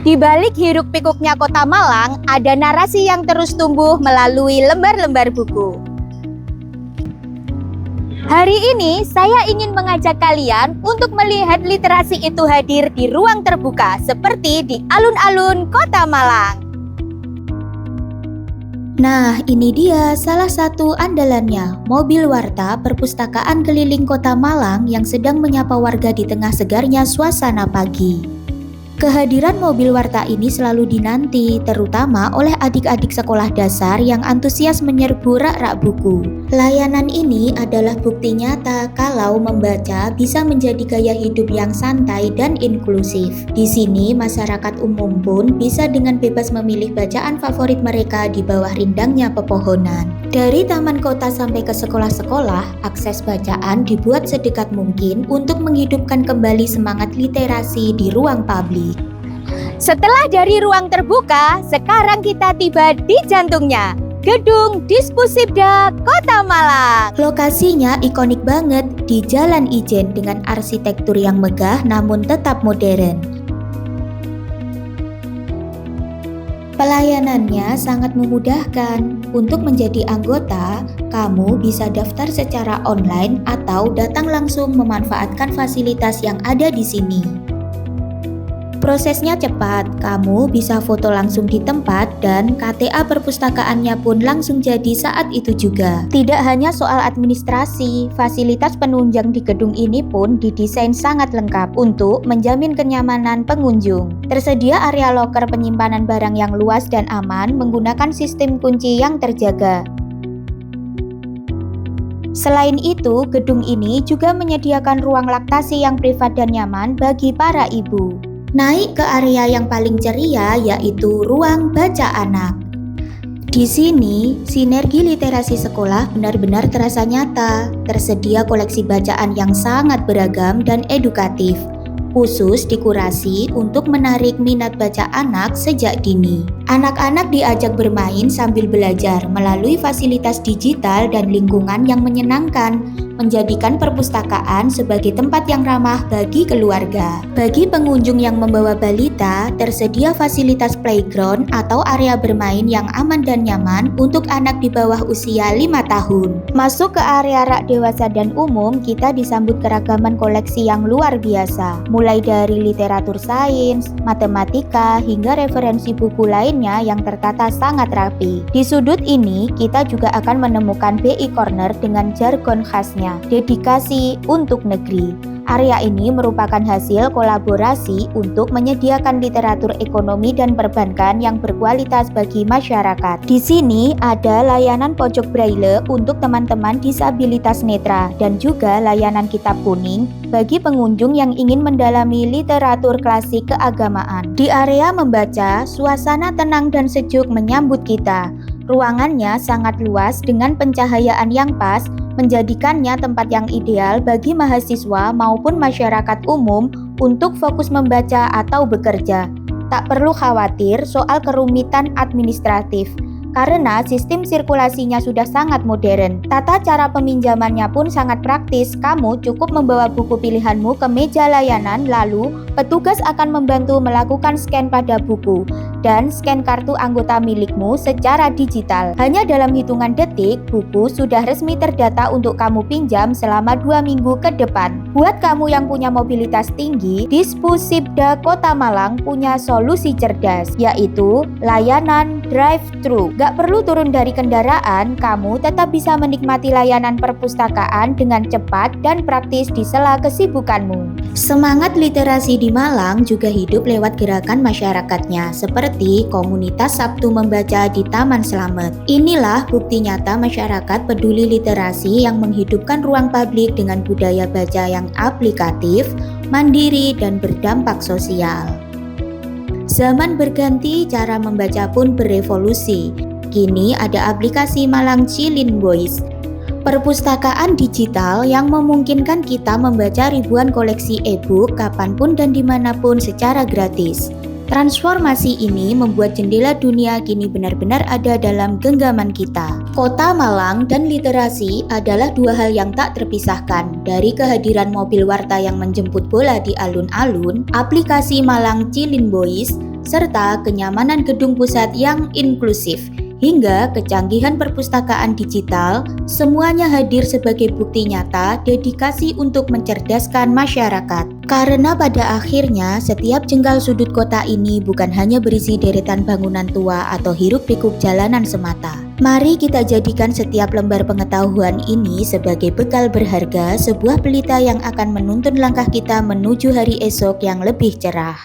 Di balik hiruk-pikuknya Kota Malang, ada narasi yang terus tumbuh melalui lembar-lembar buku. Hari ini, saya ingin mengajak kalian untuk melihat literasi itu hadir di ruang terbuka, seperti di alun-alun Kota Malang. Nah, ini dia salah satu andalannya, mobil warta perpustakaan keliling Kota Malang yang sedang menyapa warga di tengah segarnya suasana pagi. Kehadiran mobil warta ini selalu dinanti, terutama oleh adik-adik sekolah dasar yang antusias menyerbu rak-rak buku. Layanan ini adalah bukti nyata kalau membaca bisa menjadi gaya hidup yang santai dan inklusif. Di sini, masyarakat umum pun bisa dengan bebas memilih bacaan favorit mereka di bawah rindangnya pepohonan. Dari taman kota sampai ke sekolah-sekolah, akses bacaan dibuat sedekat mungkin untuk menghidupkan kembali semangat literasi di ruang publik. Setelah dari ruang terbuka, sekarang kita tiba di jantungnya, Gedung Dispusibda Kota Malang. Lokasinya ikonik banget di Jalan Ijen dengan arsitektur yang megah namun tetap modern. Pelayanannya sangat memudahkan. Untuk menjadi anggota, kamu bisa daftar secara online atau datang langsung memanfaatkan fasilitas yang ada di sini. Prosesnya cepat, kamu bisa foto langsung di tempat dan KTA perpustakaannya pun langsung jadi saat itu juga. Tidak hanya soal administrasi, fasilitas penunjang di gedung ini pun didesain sangat lengkap untuk menjamin kenyamanan pengunjung. Tersedia area loker penyimpanan barang yang luas dan aman menggunakan sistem kunci yang terjaga. Selain itu, gedung ini juga menyediakan ruang laktasi yang privat dan nyaman bagi para ibu. Naik ke area yang paling ceria yaitu ruang baca anak. Di sini, sinergi literasi sekolah benar-benar terasa nyata. Tersedia koleksi bacaan yang sangat beragam dan edukatif, khusus dikurasi untuk menarik minat baca anak sejak dini. Anak-anak diajak bermain sambil belajar melalui fasilitas digital dan lingkungan yang menyenangkan, menjadikan perpustakaan sebagai tempat yang ramah bagi keluarga. Bagi pengunjung yang membawa balita, tersedia fasilitas playground atau area bermain yang aman dan nyaman untuk anak di bawah usia 5 tahun. Masuk ke area rak dewasa dan umum, kita disambut keragaman koleksi yang luar biasa. Mulai dari literatur sains, matematika, hingga referensi buku lainnya yang tertata sangat rapi. Di sudut ini, kita juga akan menemukan BI Corner dengan jargon khasnya, dedikasi untuk negeri. Area ini merupakan hasil kolaborasi untuk menyediakan literatur ekonomi dan perbankan yang berkualitas bagi masyarakat. Di sini ada layanan pojok braille untuk teman-teman disabilitas netra dan juga layanan kitab kuning bagi pengunjung yang ingin mendalami literatur klasik keagamaan. Di area membaca, suasana tenang dan sejuk menyambut kita. Ruangannya sangat luas dengan pencahayaan yang pas, menjadikannya tempat yang ideal bagi mahasiswa maupun masyarakat umum untuk fokus membaca atau bekerja. Tak perlu khawatir soal kerumitan administratif, karena sistem sirkulasinya sudah sangat modern. Tata cara peminjamannya pun sangat praktis. Kamu cukup membawa buku pilihanmu ke meja layanan, lalu petugas akan membantu melakukan scan pada buku dan scan kartu anggota milikmu secara digital. Hanya dalam hitungan detik, buku sudah resmi terdata untuk kamu pinjam selama 2 minggu ke depan. Buat kamu yang punya mobilitas tinggi, Dispusibda Kota Malang punya solusi cerdas, yaitu layanan drive-thru. Gak perlu turun dari kendaraan, kamu tetap bisa menikmati layanan perpustakaan dengan cepat dan praktis di sela kesibukanmu. Semangat literasi di Malang juga hidup lewat gerakan masyarakatnya, seperti komunitas Sabtu Membaca di Taman Slamet. Inilah bukti nyata masyarakat peduli literasi yang menghidupkan ruang publik dengan budaya baca yang aplikatif, mandiri, dan berdampak sosial. Zaman berganti, cara membaca pun berevolusi. Kini ada aplikasi Malang Cilin Boys, perpustakaan digital yang memungkinkan kita membaca ribuan koleksi e-book kapanpun dan dimanapun secara gratis. Transformasi ini membuat jendela dunia kini benar-benar ada dalam genggaman kita. Kota Malang dan literasi adalah dua hal yang tak terpisahkan. Dari kehadiran mobil warta yang menjemput bola di alun-alun, aplikasi Malang Cilin Boys, serta kenyamanan gedung pusat yang inklusif, hingga kecanggihan perpustakaan digital, semuanya hadir sebagai bukti nyata dedikasi untuk mencerdaskan masyarakat. Karena pada akhirnya setiap jengkal sudut kota ini bukan hanya berisi deretan bangunan tua atau hiruk-pikuk jalanan semata. Mari kita jadikan setiap lembar pengetahuan ini sebagai bekal berharga, sebuah pelita yang akan menuntun langkah kita menuju hari esok yang lebih cerah.